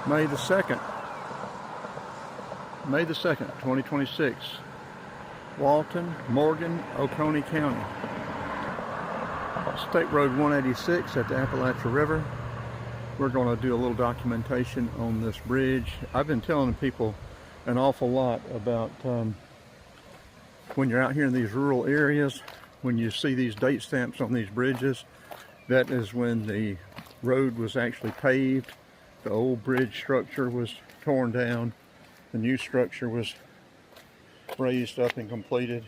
May the 2nd. May the 2nd, 2026. Walton, Morgan, Oconee County. State Road 186 at the Apalachee River. We're going to do a little documentation on this bridge. I've been telling people an awful lot about when you're out here in these rural areas, when you see these date stamps on these bridges, that is when the road was actually paved. The old bridge structure was torn down. The new structure was raised up and completed.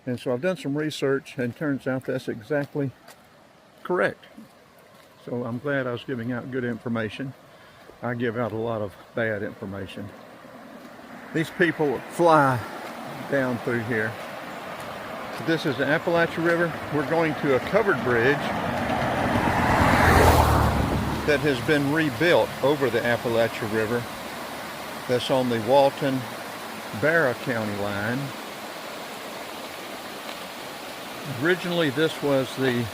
And so I've done some research, and turns out that's exactly correct. So I'm glad I was giving out good information. I give out a lot of bad information. These people fly down through here. This is the Apalachee River. We're going to a covered bridge that has been rebuilt over the Apalachee River. That's on the Walton-Barra County line. Originally, this was the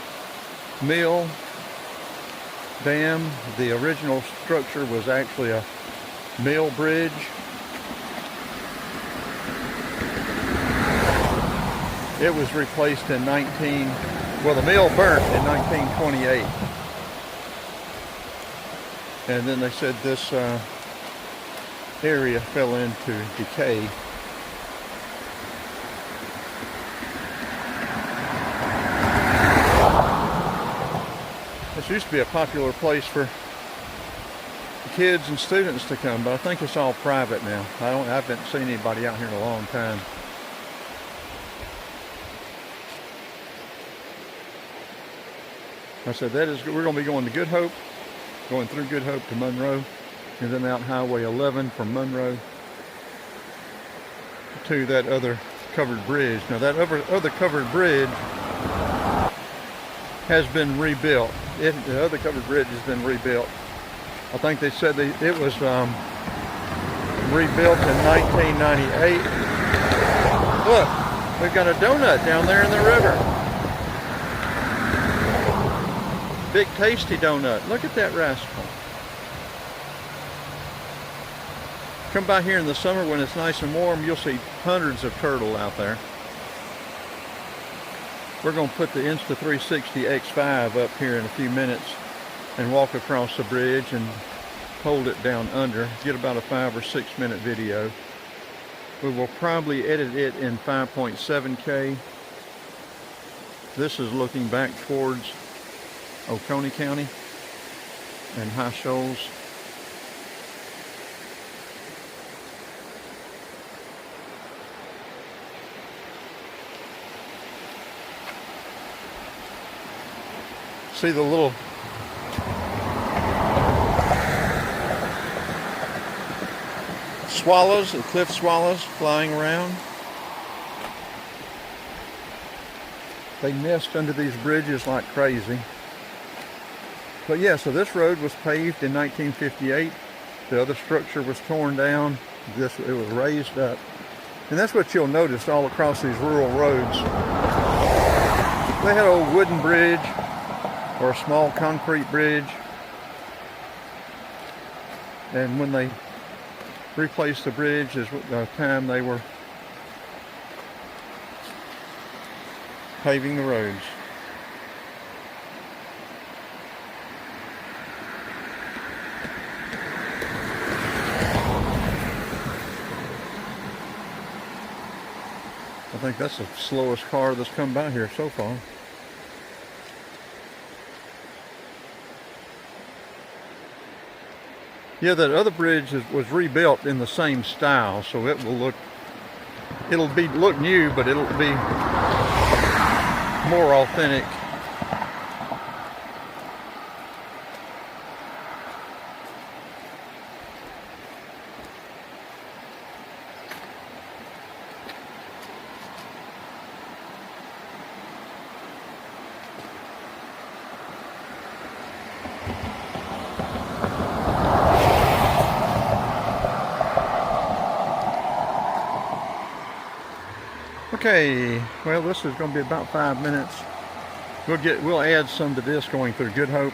mill dam. The original structure was actually a mill bridge. It was replaced in the mill burnt in 1928. And then they said this area fell into decay. This used to be a popular place for kids and students to come, but I think it's all private now. I haven't seen anybody out here in a long time. I said we're going to be going to Good Hope, going through Good Hope to Monroe, and then out Highway 11 from Monroe to that other covered bridge. Now that other covered bridge has been rebuilt. The other covered bridge has been rebuilt. I think they said it was rebuilt in 1998. Look, we've got a donut down there in the river. Big tasty donut. Look at that rascal. Come by here in the summer when it's nice and warm, you'll see hundreds of turtle out there. We're going to put the Insta360 X5 up here in a few minutes and walk across the bridge and hold it down under. Get about a 5 or 6 minute video. We will probably edit it in 5.7K. This is looking back towards Oconee County and High Shoals. See the little swallows, the cliff swallows flying around. They nest under these bridges like crazy. But yeah, so this road was paved in 1958. The other structure was torn down. It was raised up. And that's what you'll notice all across these rural roads. They had an old wooden bridge or a small concrete bridge. And when they replaced the bridge is the time they were paving the roads. I think that's the slowest car that's come by here so far. Yeah, that other bridge was rebuilt in the same style, so it will look new, but it'll be more authentic. Okay, well, this is going to be about 5 minutes. We'll add some to this going through Good Hope.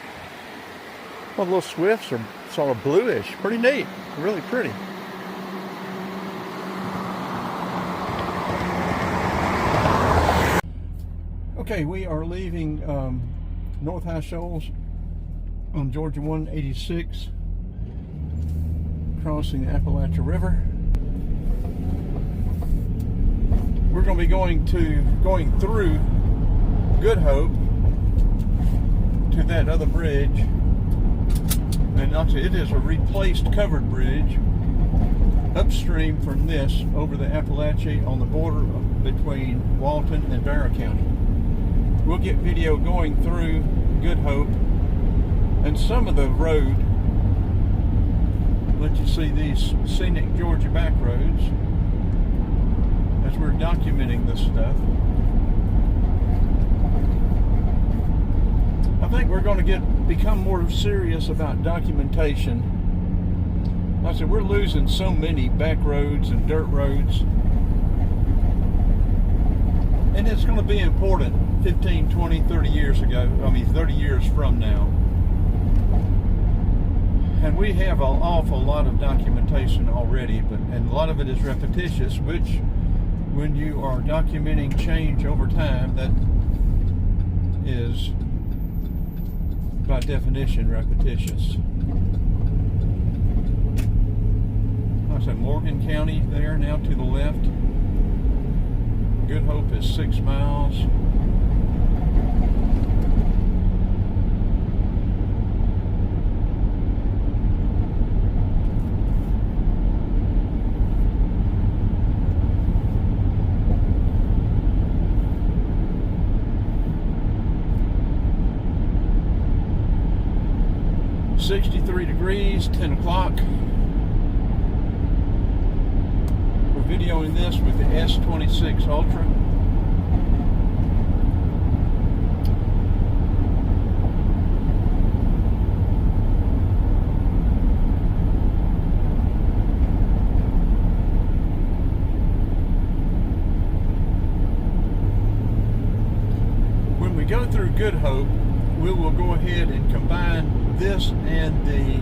Well, the little swifts are sort of bluish. Pretty neat, really pretty. Okay, we are leaving North High Shoals on Georgia 186, crossing the Apalachee River. We're going to be going through Good Hope to that other bridge, and actually it is a replaced covered bridge upstream from this over the Apalachee on the border between Walton and Barrow County. We'll get video going through Good Hope and some of the road. Let you see these scenic Georgia back roads as we're documenting this stuff. I think we're going to become more serious about documentation. Like I said, we're losing so many back roads and dirt roads, and it's going to be important 15, 20, 30 years ago, 30 years from now. And we have an awful lot of documentation already, and a lot of it is repetitious, which when you are documenting change over time, that is by definition repetitious. Like I said, Morgan County there now to the left. Good Hope is 6 miles. .63 degrees, 10 o'clock. We're videoing this with the S26 Ultra. When we go through Good Hope, we will go ahead and combine this and the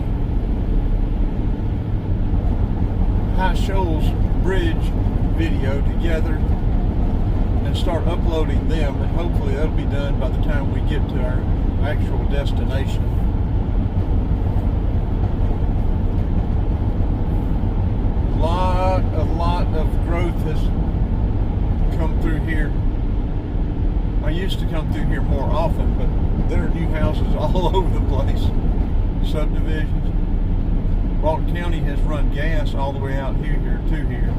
High Shoals Bridge video together and start uploading them, and hopefully that'll be done by the time we get to our actual destination. A lot of growth has come through here. I used to come through here more often, but there are new houses all over the place. Subdivisions. Walton County has run gas all the way out here to here.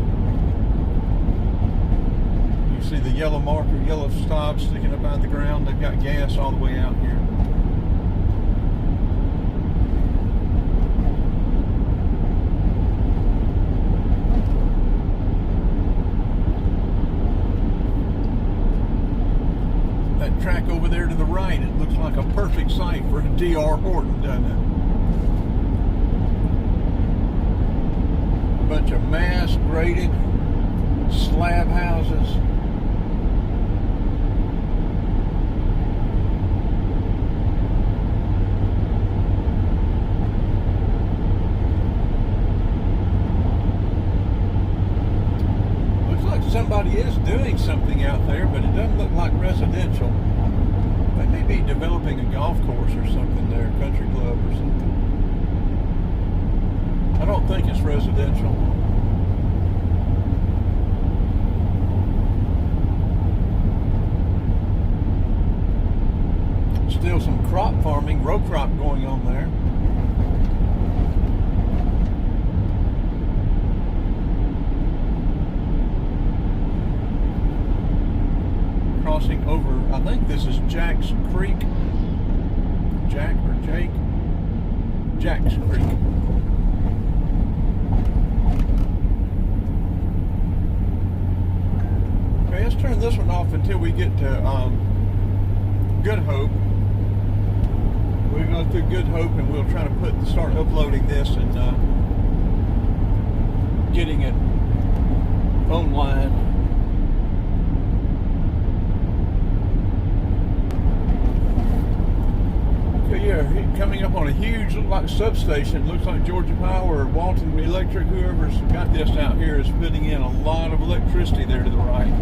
You see the yellow marker, yellow stop sticking up out of the ground. They've got gas all the way out here. Track over there to the right, it looks like a perfect site for a D.R. Horton, doesn't it? Bunch of mass graded slab houses. Looks like somebody is doing something out there, but it doesn't look like residential. They may be developing a golf course or something there, country club or something. I don't think it's residential. Still some crop farming, row crop going on there. Crossing over, I think this is Jack's Creek. Jack or Jake? Jack's Creek. Okay, let's turn this one off until we get to Good Hope. We'll go through Good Hope and we'll try to start uploading this and getting it online. Okay, yeah, coming up on a huge, like substation. Looks like Georgia Power or Walton Electric, whoever's got this out here, is putting in a lot of electricity there to the right.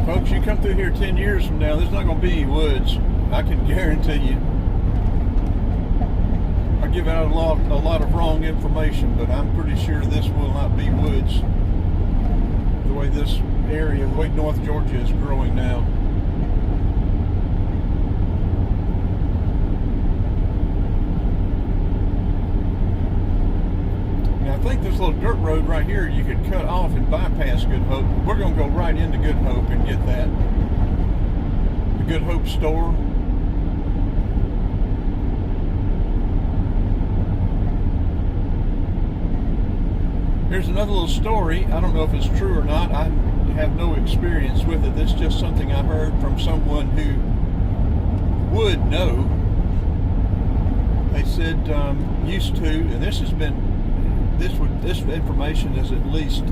Folks, you come through here 10 years from now, there's not going to be any woods. I can guarantee you. I give out a lot of wrong information, but I'm pretty sure this will not be woods. The way this area, the way North Georgia is growing now. Now I think this little dirt road right here you could cut off and bypass Good Hope. We're going to go right into Good Hope and get that. The Good Hope store. Here's another little story. I don't know if it's true or not. I have no experience with it. This is just something I heard from someone who would know. They said used to, and this has been, this information is at least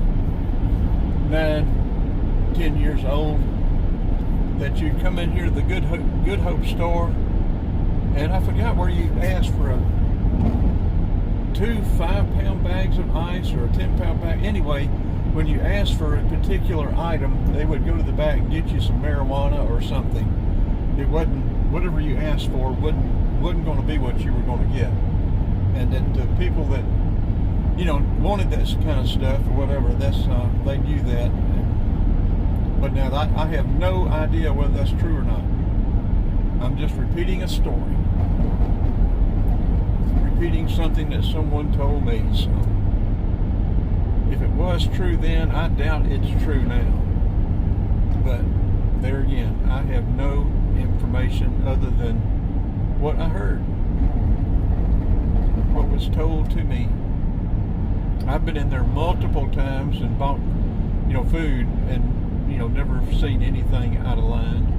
9-10 years old. That you come in here to the Good Hope store, and I forgot where you asked for a 2 5-pound bags of ice or a 10-pound bag. Anyway, when you asked for a particular item, they would go to the back and get you some marijuana or something. It wasn't, whatever you asked for wasn't going to be what you were going to get. And that the people that, you know, wanted that kind of stuff or whatever, that's they knew that. But now I have no idea whether that's true or not. I'm just repeating a story. Repeating something that someone told me. So if it was true then, I doubt it's true now. But there again, I have no information other than what I heard, what was told to me. I've been in there multiple times and bought, you know, food and, you know, never seen anything out of line.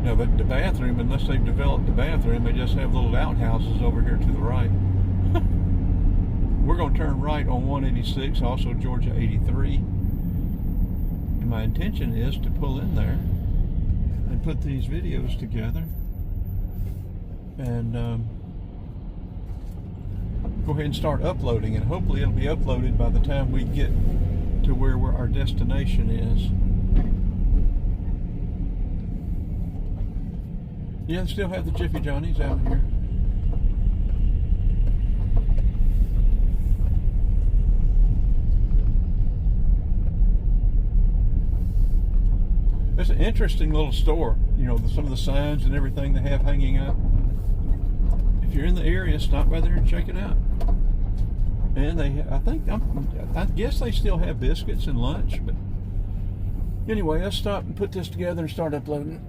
No, but the bathroom, unless they've developed the bathroom, they just have little outhouses over here to the right. We're going to turn right on 186, also Georgia 83. And my intention is to pull in there and put these videos together and go ahead and start uploading. And hopefully it'll be uploaded by the time we get to where our destination is. Yeah, they still have the Jiffy Johnnies out here. It's an interesting little store. You know, some of the signs and everything they have hanging up. If you're in the area, stop by there and check it out. And I guess they still have biscuits and lunch. But anyway, let's stop and put this together and start uploading.